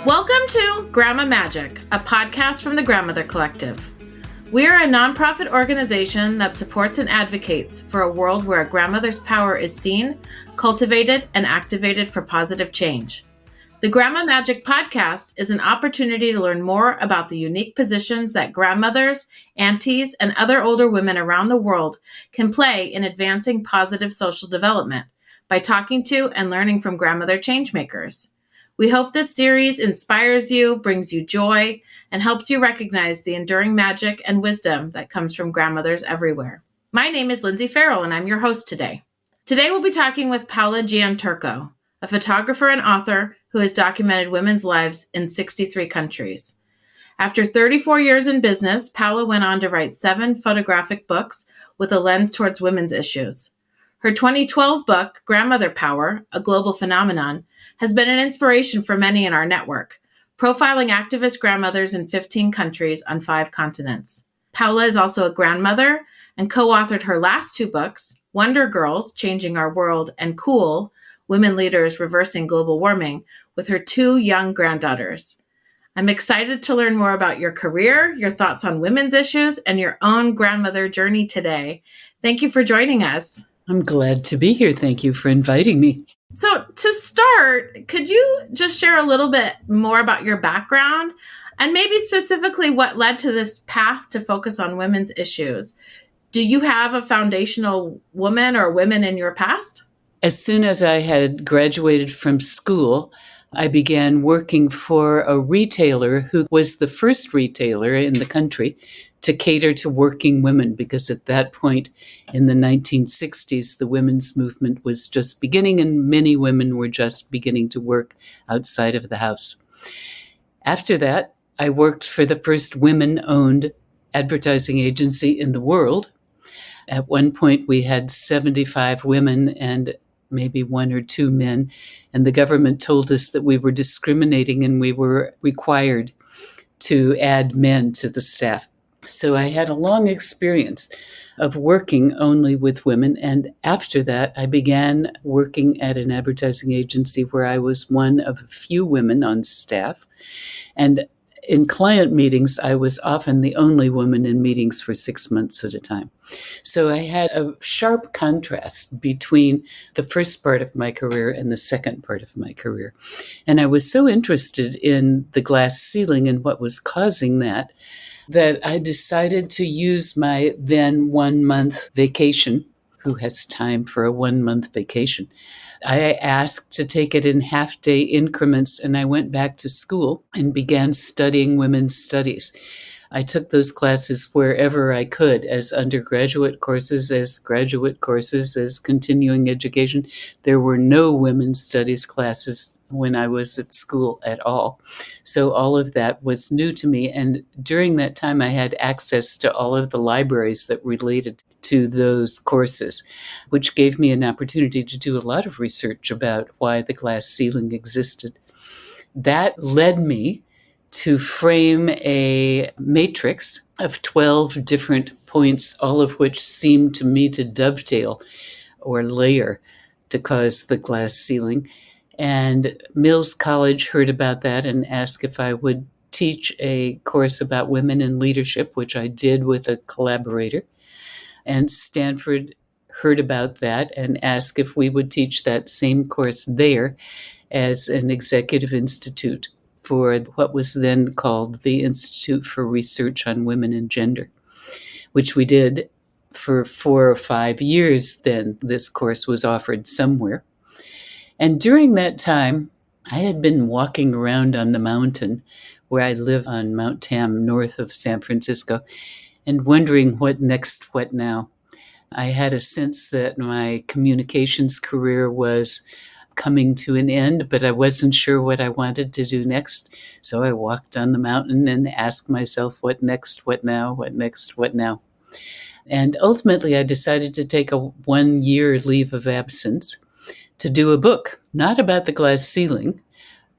Welcome to Grandma Magic, a podcast from the Grandmother Collective. We are a nonprofit organization that supports and advocates for a world where a grandmother's power is seen, cultivated, and activated for positive change. The Grandma Magic podcast is an opportunity to learn more about the unique positions that grandmothers, aunties, and other older women around the world can play in advancing positive social development by talking to and learning from grandmother changemakers. We hope this series inspires you, brings you joy, and helps you recognize the enduring magic and wisdom that comes from grandmothers everywhere. My name is Lindsay Farrell, and I'm your host today. Today we'll be talking with Paola Gianturco, a photographer and author who has documented women's lives in 63 countries. After 34 years in business, Paola went on to write 7 photographic books with a lens towards women's issues. Her 2012 book, Grandmother Power, A Global Phenomenon, has been an inspiration for many in our network, profiling activist grandmothers in 15 countries on 5 continents. Paola is also a grandmother and co-authored her last 2 books, Wonder Girls, Changing Our World, and Cool, Women Leaders Reversing Global Warming, with her 2 young granddaughters. I'm excited to learn more about your career, your thoughts on women's issues, and your own grandmother journey today. Thank you for joining us. I'm glad to be here. Thank you for inviting me. So to start, could you just share a little bit more about your background and maybe specifically what led to this path to focus on women's issues? Do you have a foundational woman or women in your past? As soon as I had graduated from school, I began working for a retailer who was the first retailer in the country to cater to working women, because at that point in the 1960s, the women's movement was just beginning and many women were just beginning to work outside of the house. After that, I worked for the first women-owned advertising agency in the world. At one point, we had 75 women and maybe 1 or 2 men, and the government told us that we were discriminating and we were required to add men to the staff. So I had a long experience of working only with women, and after that, I began working at an advertising agency where I was one of a few women on staff, and in client meetings, I was often the only woman in meetings for 6 months at a time. So I had a sharp contrast between the first part of my career and the second part of my career. And I was so interested in the glass ceiling and what was causing that I decided to use my then 1-month vacation. Who has time for a 1-month vacation? I asked to take it in half-day increments, and I went back to school and began studying women's studies. I took those classes wherever I could, as undergraduate courses, as graduate courses, as continuing education. There were no women's studies classes when I was at school at all. So all of that was new to me. And during that time, I had access to all of the libraries that related to those courses, which gave me an opportunity to do a lot of research about why the glass ceiling existed. That led me to frame a matrix of 12 different points, all of which seemed to me to dovetail or layer to cause the glass ceiling. And Mills College heard about that and asked if I would teach a course about women in leadership, which I did with a collaborator. And Stanford heard about that and asked if we would teach that same course there as an executive institute for what was then called the Institute for Research on Women and Gender, which we did for 4 or 5 years. Then this course was offered somewhere. And during that time, I had been walking around on the mountain where I live on Mount Tam, north of San Francisco, and wondering what next, what now. I had a sense that my communications career was coming to an end, but I wasn't sure what I wanted to do next. So I walked on the mountain and asked myself, what next, what now, what next, what now? And ultimately, I decided to take a 1-year leave of absence to do a book, not about the glass ceiling,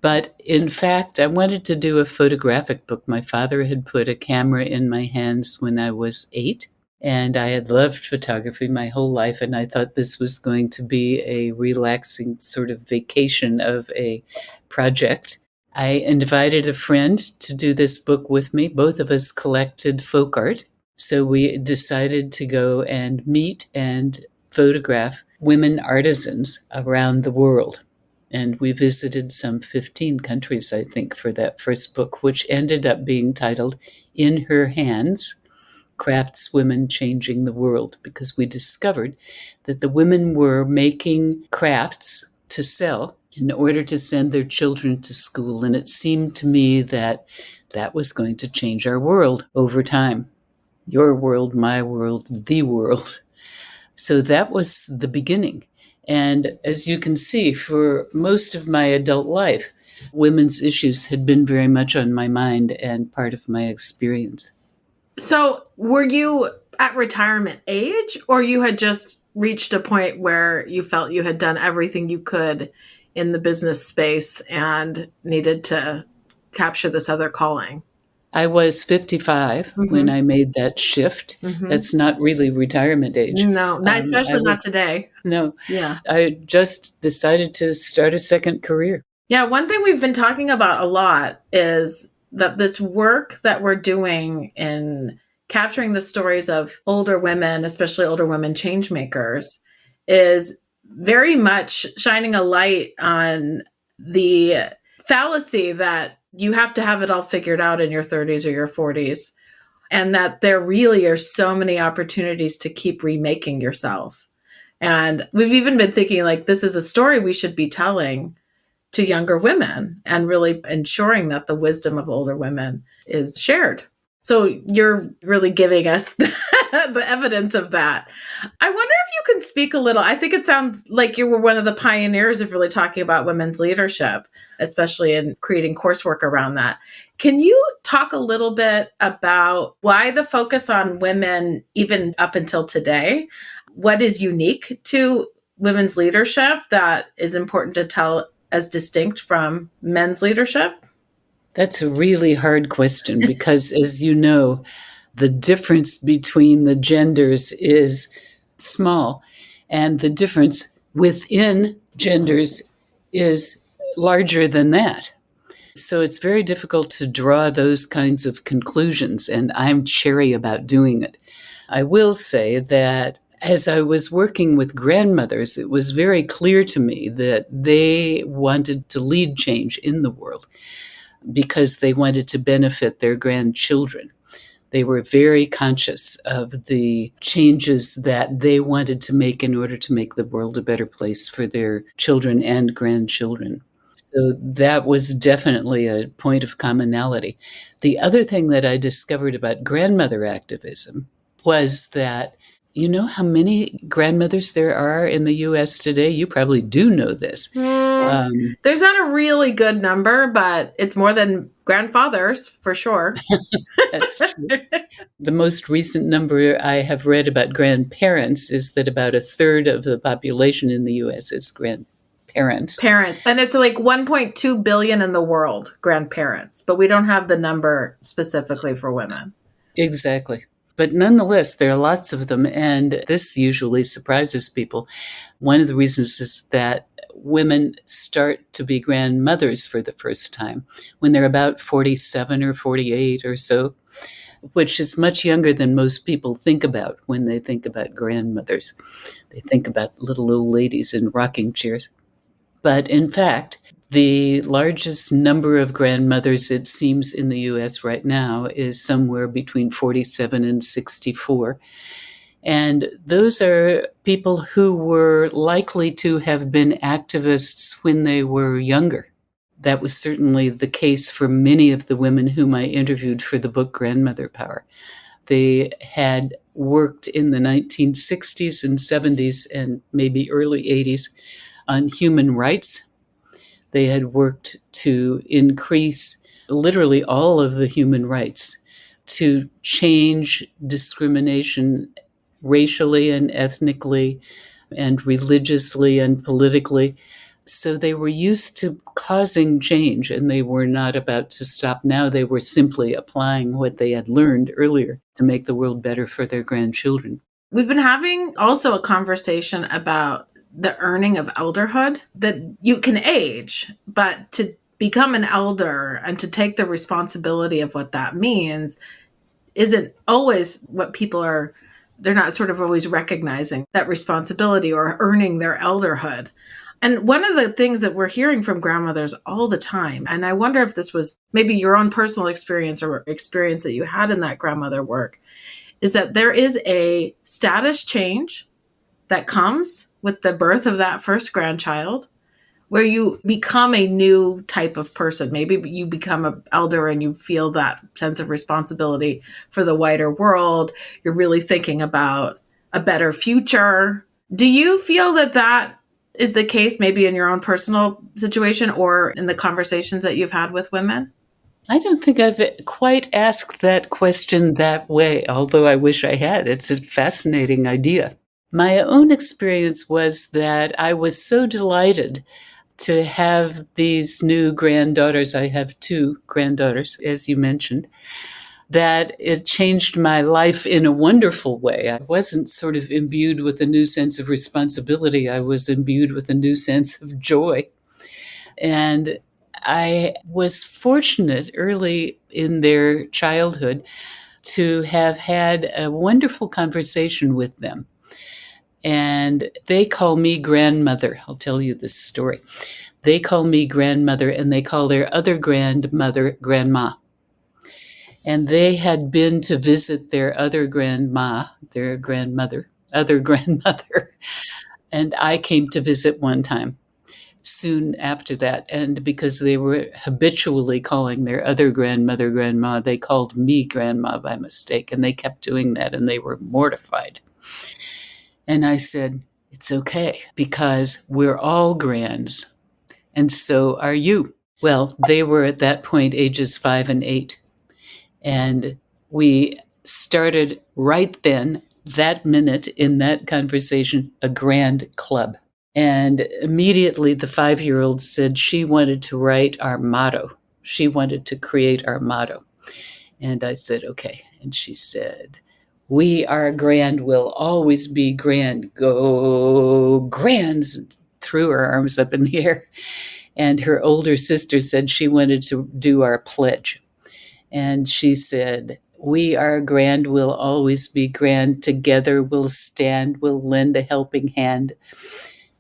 but in fact, I wanted to do a photographic book. My father had put a camera in my hands when I was 8, And I had loved photography my whole life, and I thought this was going to be a relaxing sort of vacation of a project. I invited a friend to do this book with me. Both of us collected folk art. So we decided to go and meet and photograph women artisans around the world. And we visited some 15 countries, I think, for that first book, which ended up being titled In Her Hands: Crafts Women Changing the World, because we discovered that the women were making crafts to sell in order to send their children to school. And it seemed to me that that was going to change our world over time. Your world, my world, the world. So that was the beginning. And as you can see, for most of my adult life, women's issues had been very much on my mind and part of my experience. So were you at retirement age, or you had just reached a point where you felt you had done everything you could in the business space and needed to capture this other calling? I was 55 when I made that shift. That's not really retirement age. No, not, especially not today. No. Yeah. I just decided to start a second career. Yeah, one thing we've been talking about a lot is that this work that we're doing in capturing the stories of older women, especially older women change makers, is very much shining a light on the fallacy that you have to have it all figured out in your 30s or your 40s, and that there really are so many opportunities to keep remaking yourself. And we've even been thinking, like, this is a story we should be telling to younger women and really ensuring that the wisdom of older women is shared. So you're really giving us the evidence of that. I wonder if you can speak a little. I think it sounds like you were one of the pioneers of really talking about women's leadership, especially in creating coursework around that. Can you talk a little bit about why the focus on women, even up until today? What is unique to women's leadership that is important to tell as distinct from men's leadership? That's a really hard question because, as you know, the difference between the genders is small, and the difference within genders is larger than that. So it's very difficult to draw those kinds of conclusions, and I'm chary about doing it. I will say that as I was working with grandmothers, it was very clear to me that they wanted to lead change in the world because they wanted to benefit their grandchildren. They were very conscious of the changes that they wanted to make in order to make the world a better place for their children and grandchildren. So that was definitely a point of commonality. The other thing that I discovered about grandmother activism was that, you know how many grandmothers there are in the U.S. today? You probably do know this. There's not a really good number, but it's more than grandfathers, for sure. That's true. The most recent number I have read about grandparents is that about a third of the population in the U.S. is grandparents. Parents. And it's like 1.2 billion in the world, grandparents. But we don't have the number specifically for women. Exactly. But nonetheless, there are lots of them, and this usually surprises people. One of the reasons is that women start to be grandmothers for the first time when they're about 47 or 48 or so, which is much younger than most people think about when they think about grandmothers. They think about little old ladies in rocking chairs. But in fact, the largest number of grandmothers, it seems, in the U.S. right now is somewhere between 47 and 64. And those are people who were likely to have been activists when they were younger. That was certainly the case for many of the women whom I interviewed for the book Grandmother Power. They had worked in the 1960s and 70s and maybe early 80s on human rights. They had worked to increase literally all of the human rights, to change discrimination racially and ethnically and religiously and politically. So they were used to causing change, and they were not about to stop now. They were simply applying what they had learned earlier to make the world better for their grandchildren. We've been having also a conversation about the earning of elderhood, that you can age, but to become an elder and to take the responsibility of what that means isn't always what people are, they're not sort of always recognizing that responsibility or earning their elderhood. And one of the things that we're hearing from grandmothers all the time, and I wonder if this was maybe your own personal experience or experience that you had in that grandmother work, is that there is a status change that comes with the birth of that first grandchild, where you become a new type of person. Maybe you become an elder and you feel that sense of responsibility for the wider world. You're really thinking about a better future. Do you feel that that is the case maybe in your own personal situation or in the conversations that you've had with women? I don't think I've quite asked that question that way, although I wish I had. It's a fascinating idea. My own experience was that I was so delighted to have these new granddaughters. I have 2 granddaughters, as you mentioned, that it changed my life in a wonderful way. I wasn't sort of imbued with a new sense of responsibility. I was imbued with a new sense of joy. And I was fortunate early in their childhood to have had a wonderful conversation with them. And they call me grandmother. I'll tell you this story. They call me grandmother, and they call their other grandmother grandma. And they had been to visit their other grandma, their grandmother, other grandmother. And I came to visit one time soon after that. And because they were habitually calling their other grandmother grandma, they called me grandma by mistake. And they kept doing that, and they were mortified. And I said, it's okay, because we're all grands, and so are you. Well, they were at that point ages 5 and 8. And we started right then, that minute in that conversation, a grand club. And immediately the 5-year-old said she wanted to write our motto. She wanted to create our motto. And I said, okay. And she said, we are grand, will always be grand. Go grands. Threw her arms up in the air. And her older sister said she wanted to do our pledge. And she said, we are grand, will always be grand. Together we'll stand, we'll lend a helping hand.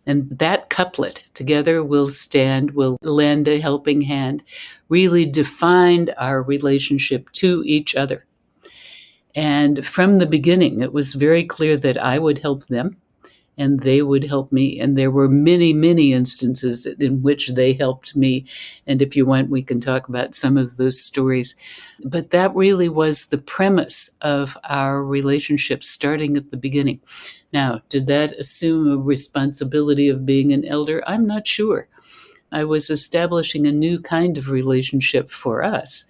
And that couplet, together we'll stand, we'll lend a helping hand, really defined our relationship to each other. And from the beginning, it was very clear that I would help them and they would help me. And there were many, many instances in which they helped me. And if you want, we can talk about some of those stories. But that really was the premise of our relationship starting at the beginning. Now, did that assume a responsibility of being an elder? I'm not sure. I was establishing a new kind of relationship for us.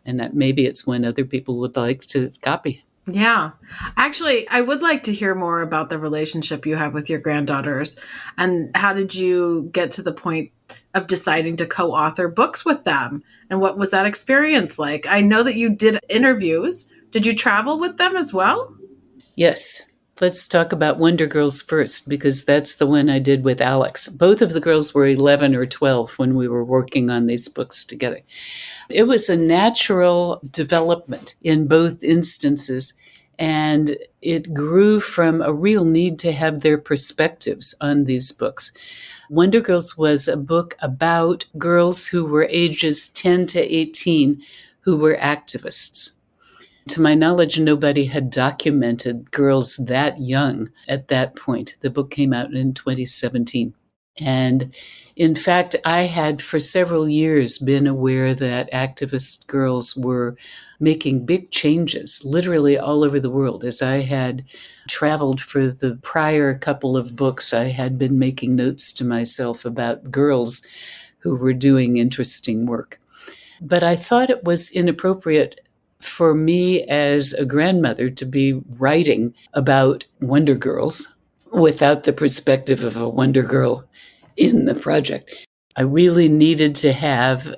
And that maybe it's one other people would like to copy. Yeah. Actually, I would like to hear more about the relationship you have with your granddaughters, and how did you get to the point of deciding to co-author books with them? And what was that experience like? I know that you did interviews. Did you travel with them as well? Yes. Let's talk about Wonder Girls first, because that's the one I did with Alex. Both of the girls were 11 or 12 when we were working on these books together. It was a natural development in both instances, and it grew from a real need to have their perspectives on these books. Wonder Girls was a book about girls who were ages 10 to 18 who were activists. To my knowledge, nobody had documented girls that young at that point. The book came out in 2017. And in fact, I had for several years been aware that activist girls were making big changes, literally all over the world. As I had traveled for the prior couple of books, I had been making notes to myself about girls who were doing interesting work. But I thought it was inappropriate for me as a grandmother to be writing about Wonder Girls without the perspective of a Wonder Girl in the project. I really needed to have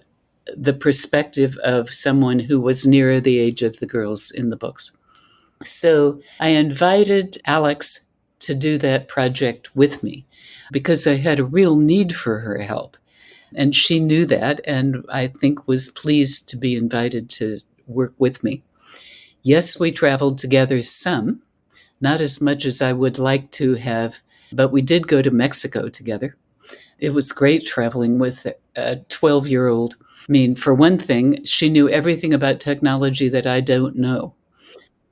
the perspective of someone who was nearer the age of the girls in the books. So I invited Alex to do that project with me because I had a real need for her help. And she knew that, and I think was pleased to be invited to work with me. Yes, we traveled together some, not as much as I would like to have, but we did go to Mexico together. It was great traveling with a 12-year-old. I mean, for one thing, she knew everything about technology that I don't know.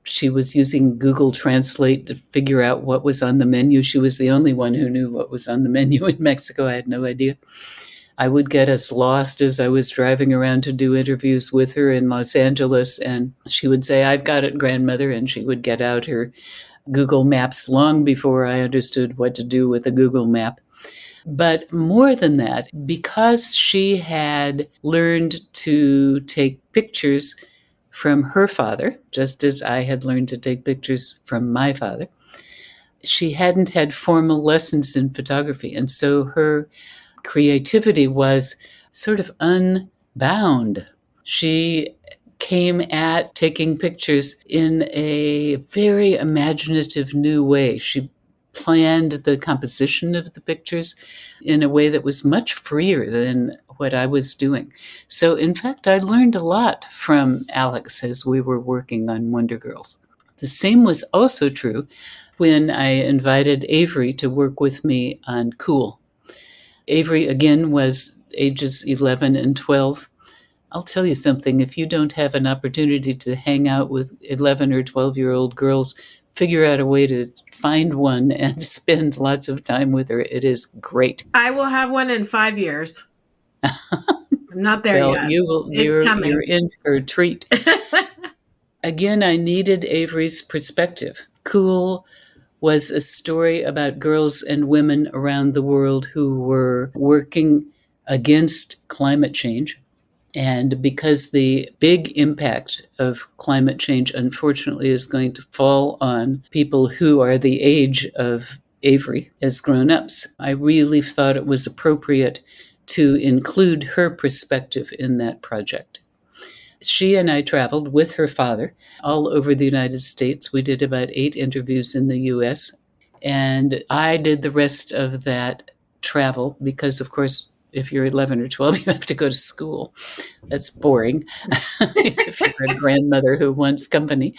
She was using Google Translate to figure out what was on the menu. She was the only one who knew what was on the menu in Mexico. I had no idea. I would get as lost as I was driving around to do interviews with her in Los Angeles. And she would say, "I've got it, grandmother." And she would get out her Google Maps long before I understood what to do with a Google map. But more than that, because she had learned to take pictures from her father, just as I had learned to take pictures from my father, she hadn't had formal lessons in photography. And so her creativity was sort of unbound. She came at taking pictures in a very imaginative new way. She planned the composition of the pictures in a way that was much freer than what I was doing. So, in fact, I learned a lot from Alex as we were working on Wonder Girls. The same was also true when I invited Avery to work with me on Cool. Avery, again, was ages 11 and 12. I'll tell you something, if you don't have an opportunity to hang out with 11 or 12-year-old girls, figure out a way to find one and spend lots of time with her. It is great. I will have one in 5 years. I'm not there Well, yet. you're in for a treat. Again, I needed Avery's perspective. Cool was a story about girls and women around the world who were working against climate change. And because the big impact of climate change, unfortunately, is going to fall on people who are the age of Avery as grown-ups, I really thought it was appropriate to include her perspective in that project. She and I traveled with her father all over the United States. We did about 8 interviews in the US, and I did the rest of that travel because, of course, if you're 11 or 12, you have to go to school. That's boring if you're a grandmother who wants company.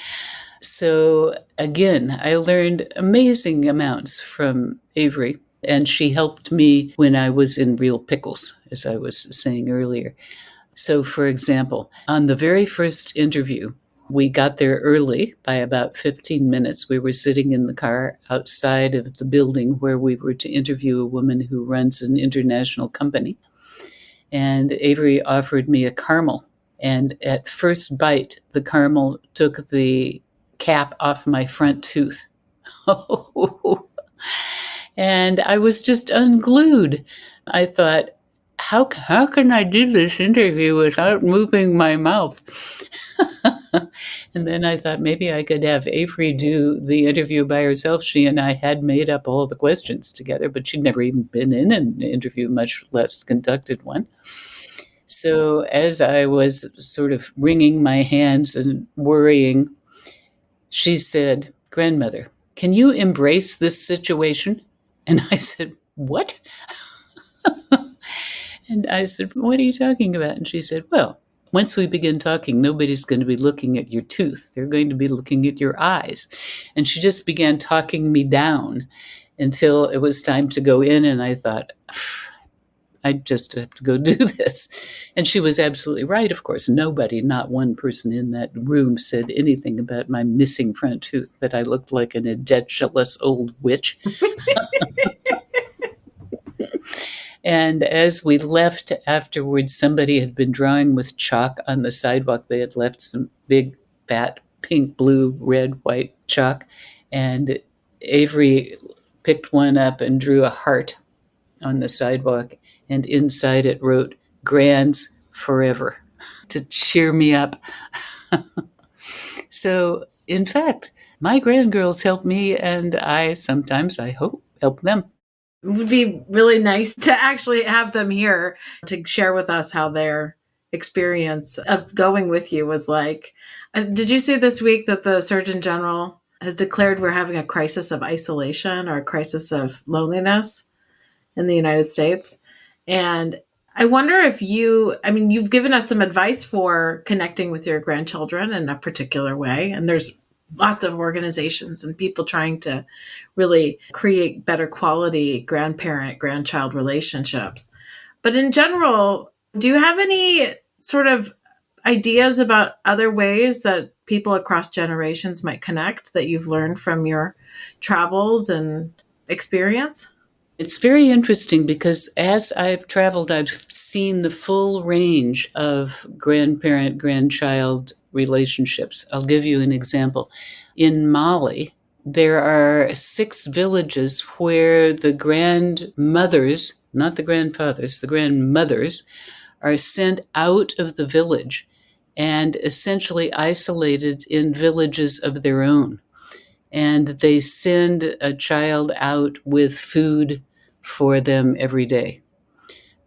So again, I learned amazing amounts from Avery, and she helped me when I was in real pickles, as I was saying earlier. So, for example, on the very first interview, we got there early by about 15 minutes. We were sitting in the car outside of the building where we were to interview a woman who runs an international company. And Avery offered me a caramel. And at first bite, the caramel took the cap off my front tooth. And I was just unglued. I thought, how can I do this interview without moving my mouth? And then I thought maybe I could have Avery do the interview by herself. She and I had made up all the questions together, but she'd never even been in an interview, much less conducted one. So as I was sort of wringing my hands and worrying, she said, "Grandmother, can you embrace this situation?" And I said, "What?" And I said, "What are you talking about?" And she said, "Well, once we begin talking, nobody's going to be looking at your tooth. They're going to be looking at your eyes." And she just began talking me down until it was time to go in. And I thought, I just have to go do this. And she was absolutely right. Of course, nobody, not one person in that room said anything about my missing front tooth, that I looked like an edgeless old witch. And as we left afterwards, somebody had been drawing with chalk on the sidewalk. They had left some big, fat, pink, blue, red, white chalk. And Avery picked one up and drew a heart on the sidewalk. And inside it wrote, "Grands forever," to cheer me up. So, in fact, my grandgirls help me, and I sometimes, I hope, help them. It would be really nice to actually have them here to share with us how their experience of going with you was like. Did you see this week that the Surgeon General has declared we're having a crisis of isolation or a crisis of loneliness in the United States? And I wonder if you've given us some advice for connecting with your grandchildren in a particular way. And there's lots of organizations and people trying to really create better quality grandparent-grandchild relationships. But in general, do you have any sort of ideas about other ways that people across generations might connect that you've learned from your travels and experience? It's very interesting because as I've traveled, I've seen the full range of grandparent grandchild relationships. I'll give you an example. In Mali, there are 6 villages where the grandmothers, not the grandfathers, the grandmothers, are sent out of the village and essentially isolated in villages of their own. And they send a child out with food for them every day.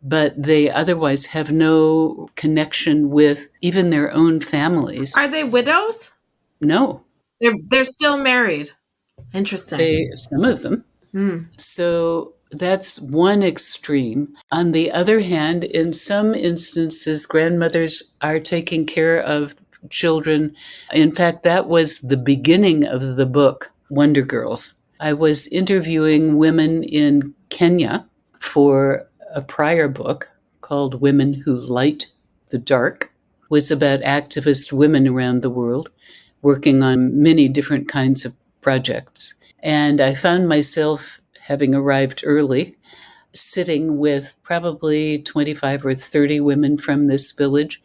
But they otherwise have no connection with even their own families. Are they widows? No. They're still married. Interesting. Some of them. So that's one extreme. On the other hand, in some instances, grandmothers are taking care of children. In fact, that was the beginning of the book, Wonder Girls. I was interviewing women in Kenya for a prior book called Women Who Light the Dark. It was about activist women around the world working on many different kinds of projects. And I found myself, having arrived early, sitting with probably 25 or 30 women from this village.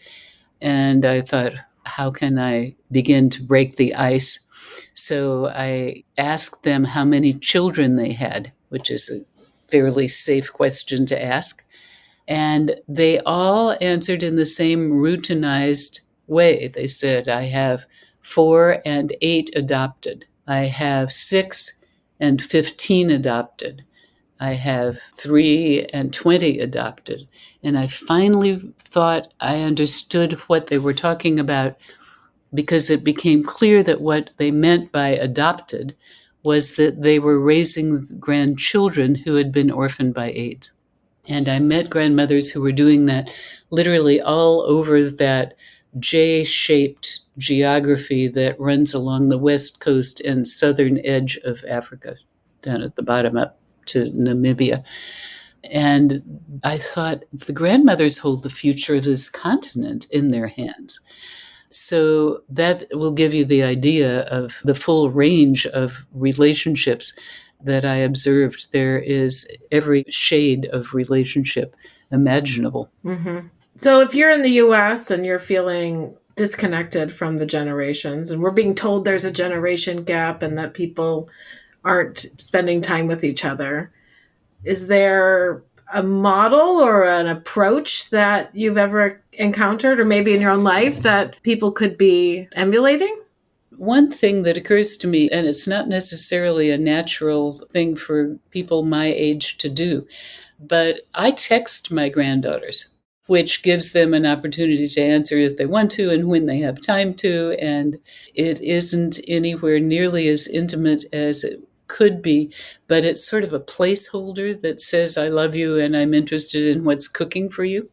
And I thought, how can I begin to break the ice? So I asked them how many children they had, which is a fairly safe question to ask. And they all answered in the same routinized way. They said, I have 4 and 8 adopted. I have 6 and 15 adopted. I have 3 and 20 adopted. And I finally thought I understood what they were talking about, because it became clear that what they meant by adopted was that they were raising grandchildren who had been orphaned by AIDS. And I met grandmothers who were doing that literally all over that J-shaped geography that runs along the west coast and southern edge of Africa, down at the bottom up to Namibia. And I thought, the grandmothers hold the future of this continent in their hands. So that will give you the idea of the full range of relationships that I observed. There is every shade of relationship imaginable. Mm-hmm. So if you're in the U.S. and you're feeling disconnected from the generations, and we're being told there's a generation gap and that people aren't spending time with each other, is there a model or an approach that you've ever encountered, or maybe in your own life, that people could be emulating? One thing that occurs to me, and it's not necessarily a natural thing for people my age to do, but I text my granddaughters, which gives them an opportunity to answer if they want to and when they have time to. And it isn't anywhere nearly as intimate as it could be, but it's sort of a placeholder that says, I love you and I'm interested in what's cooking for you.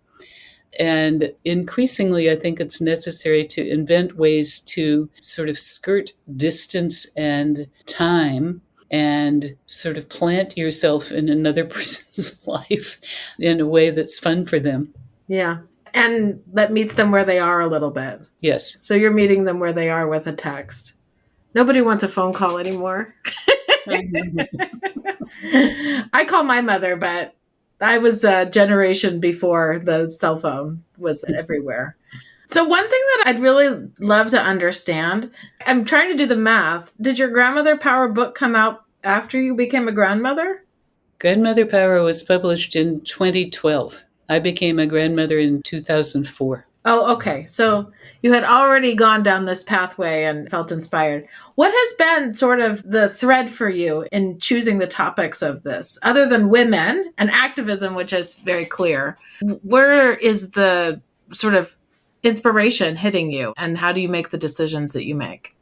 And increasingly, I think it's necessary to invent ways to sort of skirt distance and time and sort of plant yourself in another person's life in a way that's fun for them. Yeah. And that meets them where they are a little bit. Yes. So you're meeting them where they are with a text. Nobody wants a phone call anymore. I call my mother, but I was a generation before the cell phone was everywhere. So one thing that I'd really love to understand, I'm trying to do the math. Did your Grandmother Power book come out after you became a grandmother? Grandmother Power was published in 2012. I became a grandmother in 2004. Oh, okay. So you had already gone down this pathway and felt inspired. What has been sort of the thread for you in choosing the topics of this, other than women and activism, which is very clear? Where is the sort of inspiration hitting you, and how do you make the decisions that you make?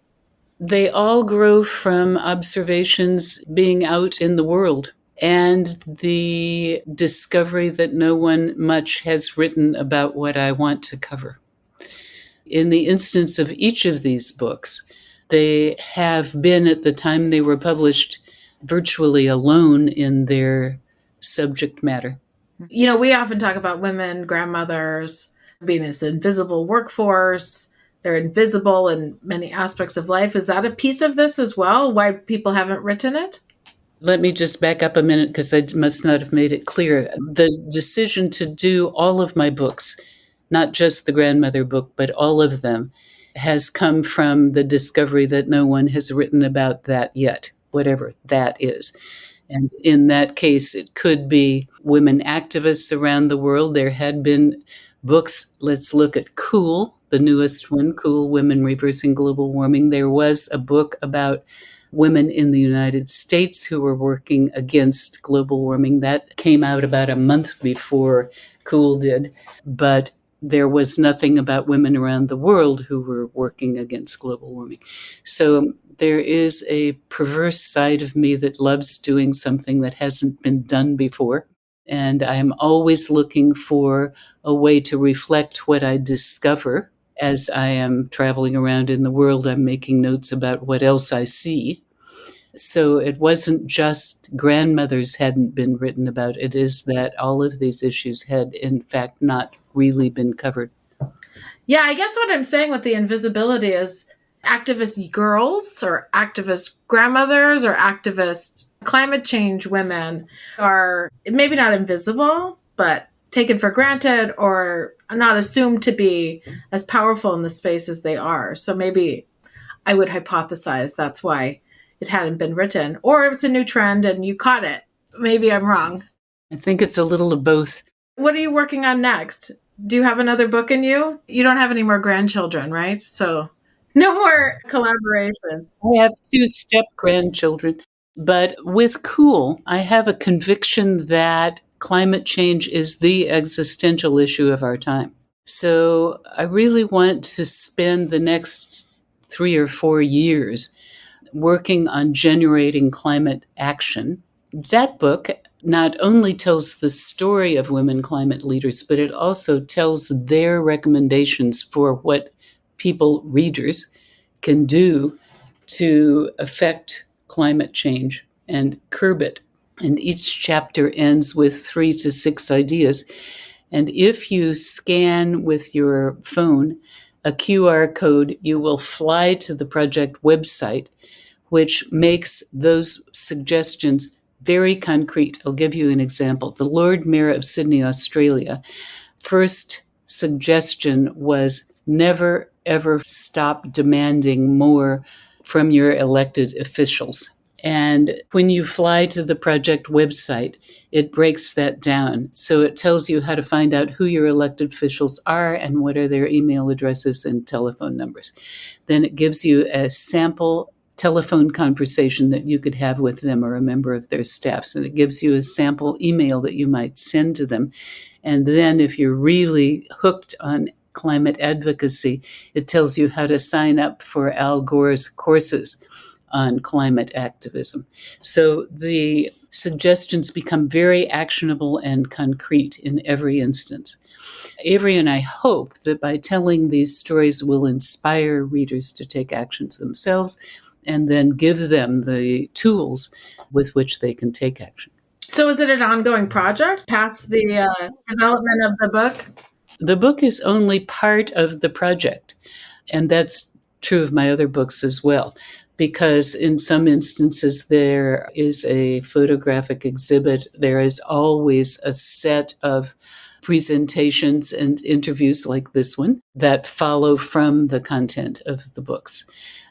They all grow from observations being out in the world and the discovery that no one much has written about what I want to cover. In the instance of each of these books, they have been, at the time they were published, virtually alone in their subject matter. We often talk about women, grandmothers, being this invisible workforce. They're invisible in many aspects of life. Is that a piece of this as well? Why people haven't written it? Let me just back up a minute because I must not have made it clear. The decision to do all of my books, not just the grandmother book, but all of them, has come from the discovery that no one has written about that yet, whatever that is. And in that case, it could be women activists around the world. There had been books. Let's look at Cool, the newest one, Cool Women Reversing Global Warming. There was a book about women in the United States who were working against global warming. That came out about a month before Cool did. But there was nothing about women around the world who were working against global warming. So there is a perverse side of me that loves doing something that hasn't been done before. And I'm always looking for a way to reflect what I discover as I am traveling around in the world. I'm making notes about what else I see. So it wasn't just grandmothers hadn't been written about. It is that all of these issues had, in fact, not really been covered. Yeah, I guess what I'm saying with the invisibility is activist girls or activist grandmothers or activist climate change women are maybe not invisible, but taken for granted or not assumed to be as powerful in the space as they are. So maybe I would hypothesize that's why it hadn't been written, or it's a new trend and you caught it. Maybe I'm wrong. I think it's a little of both. What are you working on next? Do you have another book in you? You don't have any more grandchildren, right? So no more collaboration. I have two step grandchildren. But with Cool, I have a conviction that climate change is the existential issue of our time. So I really want to spend the next 3 or 4 years working on generating climate action. That book not only tells the story of women climate leaders, but it also tells their recommendations for what people, readers, can do to affect climate change and curb it. And each chapter ends with 3 to 6 ideas. And if you scan with your phone a QR code, you will fly to the project website, which makes those suggestions very concrete. I'll give you an example. The Lord Mayor of Sydney, Australia, first suggestion was never, ever stop demanding more from your elected officials. And when you fly to the project website, it breaks that down. So it tells you how to find out who your elected officials are and what are their email addresses and telephone numbers. Then it gives you a sample telephone conversation that you could have with them or a member of their staff. And it gives you a sample email that you might send to them. And then if you're really hooked on climate advocacy, it tells you how to sign up for Al Gore's courses on climate activism. So the suggestions become very actionable and concrete in every instance. Avery and I hope that by telling these stories will inspire readers to take actions themselves and then give them the tools with which they can take action. So is it an ongoing project past the development of the book? The book is only part of the project, and that's true of my other books as well, because in some instances there is a photographic exhibit. There is always a set of presentations and interviews like this one that follow from the content of the books.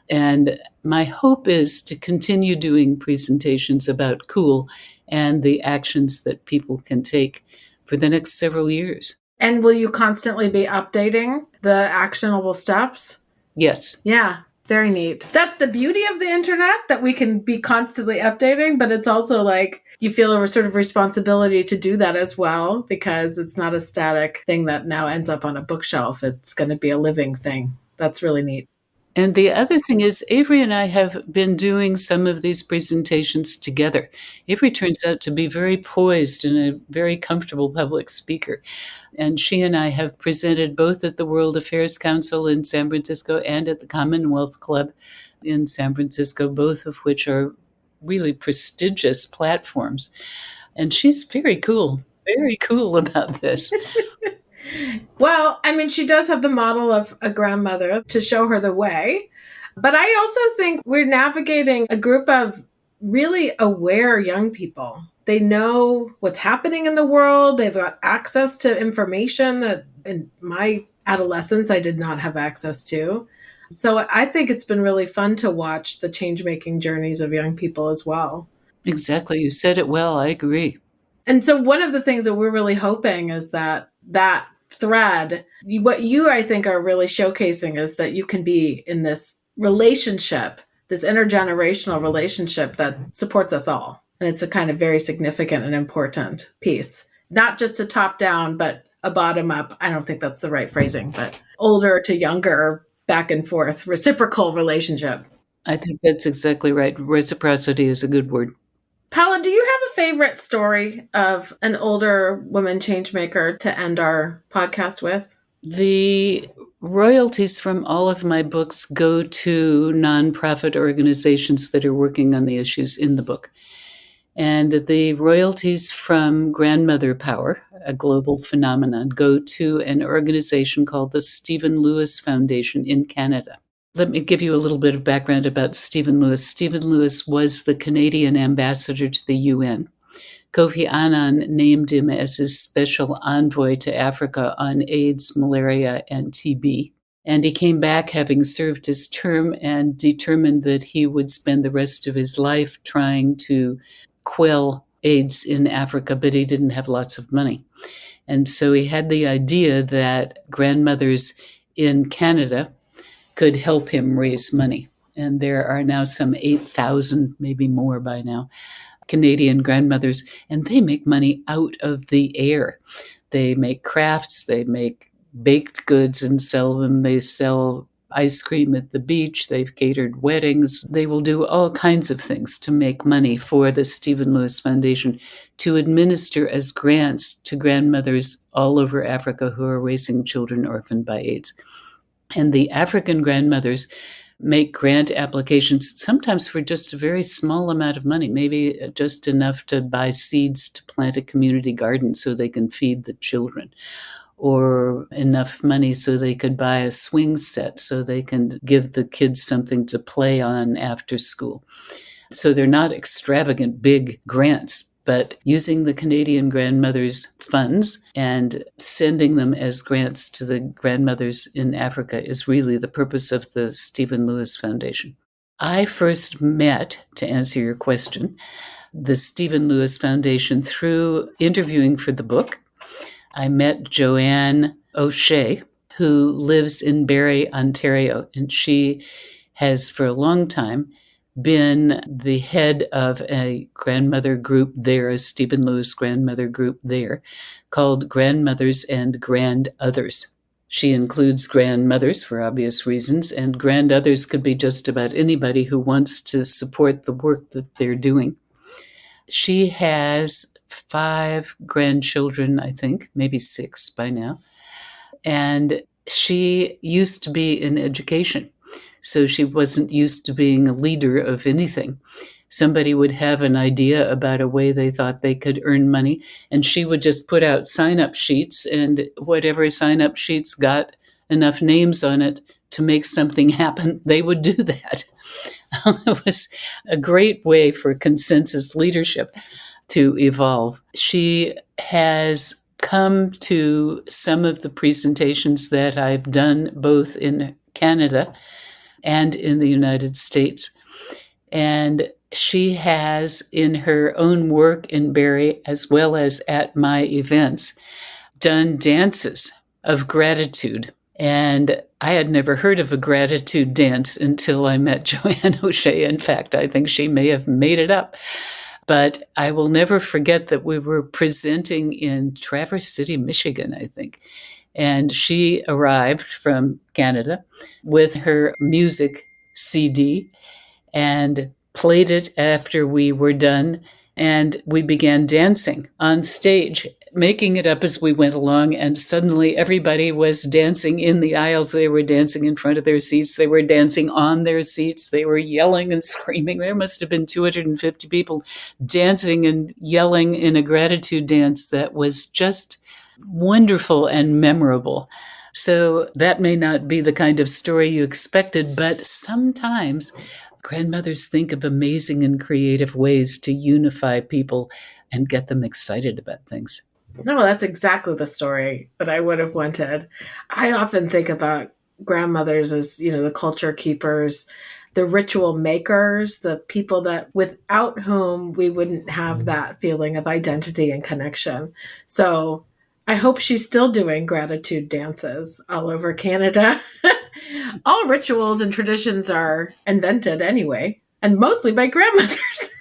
And my hope is to continue doing presentations about Cool and the actions that people can take for the next several years. And will you constantly be updating the actionable steps? Yes. Yeah, very neat. That's the beauty of the internet, that we can be constantly updating, but it's also like you feel a sort of responsibility to do that as well, because it's not a static thing that now ends up on a bookshelf. It's going to be a living thing. That's really neat. And the other thing is, Avery and I have been doing some of these presentations together. Avery turns out to be very poised and a very comfortable public speaker. And she and I have presented both at the World Affairs Council in San Francisco and at the Commonwealth Club in San Francisco, both of which are really prestigious platforms. And she's very cool about this. Well, I mean, she does have the model of a grandmother to show her the way. But I also think we're navigating a group of really aware young people. They know what's happening in the world. They've got access to information that in my adolescence I did not have access to. So I think it's been really fun to watch the change-making journeys of young people as well. Exactly. You said it well. I agree. And so one of the things that we're really hoping is that thread, what you, I think, are really showcasing is that you can be in this relationship, this intergenerational relationship that supports us all. And it's a kind of very significant and important piece, not just a top down, but a bottom up. I don't think that's the right phrasing, but older to younger, back and forth, reciprocal relationship. I think that's exactly right. Reciprocity is a good word. Paola, do you have a favorite story of an older woman changemaker to end our podcast with? The royalties from all of my books go to nonprofit organizations that are working on the issues in the book. And the royalties from Grandmother Power, a global phenomenon, go to an organization called the Stephen Lewis Foundation in Canada. Let me give you a little bit of background about Stephen Lewis. Stephen Lewis was the Canadian ambassador to the UN. Kofi Annan named him as his special envoy to Africa on AIDS, malaria, and TB. And he came back having served his term and determined that he would spend the rest of his life trying to quell AIDS in Africa, but he didn't have lots of money. And so he had the idea that grandmothers in Canada could help him raise money. And there are now some 8,000, maybe more by now, Canadian grandmothers, and they make money out of the air. They make crafts, they make baked goods and sell them. They sell ice cream at the beach. They've catered weddings. They will do all kinds of things to make money for the Stephen Lewis Foundation to administer as grants to grandmothers all over Africa who are raising children orphaned by AIDS. And the African grandmothers make grant applications, sometimes for just a very small amount of money, maybe just enough to buy seeds to plant a community garden so they can feed the children, or enough money so they could buy a swing set so they can give the kids something to play on after school. So they're not extravagant big grants, but using the Canadian grandmothers' funds and sending them as grants to the grandmothers in Africa is really the purpose of the Stephen Lewis Foundation. I first met, to answer your question, the Stephen Lewis Foundation through interviewing for the book. I met Joanne O'Shea, who lives in Barrie, Ontario, and she has for a long time been the head of a grandmother group there, a Stephen Lewis grandmother group there, called Grandmothers and Grand Others. She includes grandmothers for obvious reasons, and grand others could be just about anybody who wants to support the work that they're doing. She has 5 grandchildren, I think, maybe 6 by now. And she used to be in education. So she wasn't used to being a leader of anything. Somebody would have an idea about a way they thought they could earn money, and she would just put out sign-up sheets, and whatever sign-up sheets got enough names on it to make something happen, they would do that. It was a great way for consensus leadership to evolve. She has come to some of the presentations that I've done both in Canada and in the United States. And she has, in her own work in Barrie, as well as at my events, done dances of gratitude. And I had never heard of a gratitude dance until I met Joanne O'Shea. In fact, I think she may have made it up. But I will never forget that we were presenting in Traverse City, Michigan, I think. And she arrived from Canada with her music CD and played it after we were done. And we began dancing on stage, making it up as we went along. And suddenly everybody was dancing in the aisles. They were dancing in front of their seats. They were dancing on their seats. They were yelling and screaming. There must have been 250 people dancing and yelling in a gratitude dance that was just wonderful and memorable. So that may not be the kind of story you expected, but sometimes grandmothers think of amazing and creative ways to unify people and get them excited about things. No, that's exactly the story that I would have wanted. I often think about grandmothers as, the culture keepers, the ritual makers, the people that without whom we wouldn't have that feeling of identity and connection. So I hope she's still doing gratitude dances all over Canada. All rituals and traditions are invented anyway, and mostly by grandmothers.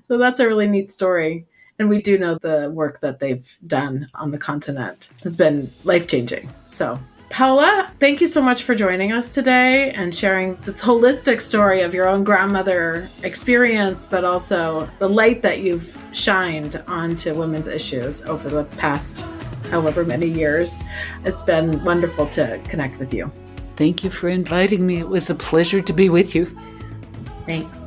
So that's a really neat story. And we do know the work that they've done on the continent has been life-changing. So, Paola, thank you so much for joining us today and sharing this holistic story of your own grandmother experience, but also the light that you've shined onto women's issues over the past however many years. It's been wonderful to connect with you. Thank you for inviting me. It was a pleasure to be with you. Thanks.